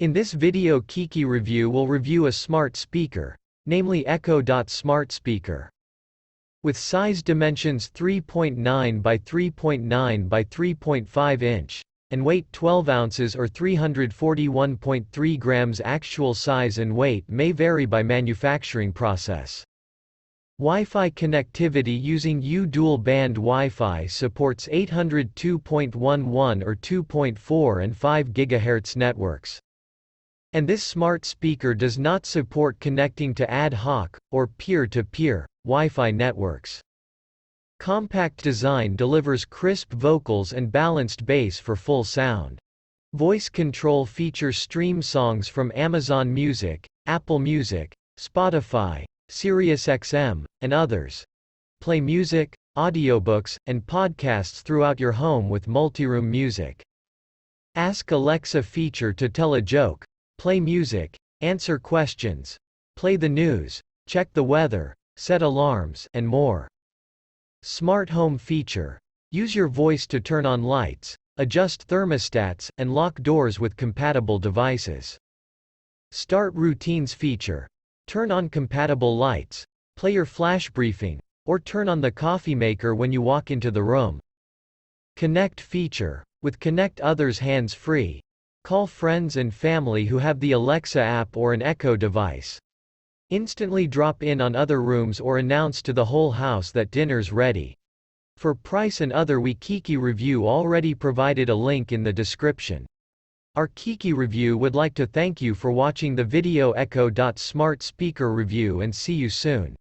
In this video Kiki review will review a smart speaker, namely Echo Smart Speaker. With size dimensions 3.9 by 3.9 by 3.5 inch, and weight 12 ounces or 341.3 grams. Actual size and weight may vary by manufacturing process. Wi-Fi connectivity using U-dual band Wi-Fi supports 802.11 or 2.4 and 5 GHz networks. And this smart speaker does not support connecting to ad hoc, or peer-to-peer, Wi-Fi networks. Compact design delivers crisp vocals and balanced bass for full sound. Voice control features stream songs from Amazon Music, Apple Music, Spotify, SiriusXM, and others. Play music, audiobooks, and podcasts throughout your home with multi-room music. Ask Alexa feature to tell a joke, play music, answer questions, play the news, check the weather, set alarms, and more. Smart home feature. Use your voice to turn on lights, adjust thermostats, and lock doors with compatible devices. Start routines feature. Turn on compatible lights, play your flash briefing, or turn on the coffee maker when you walk into the room. Connect feature. With Connect Others hands-free. Call friends and family who have the Alexa app or an Echo device. Instantly drop in on other rooms or announce to the whole house that dinner's ready. For price and other Kiki review already provided a link in the description. Our Kiki review would like to thank you for watching the video Echo Smart Speaker review and see you soon.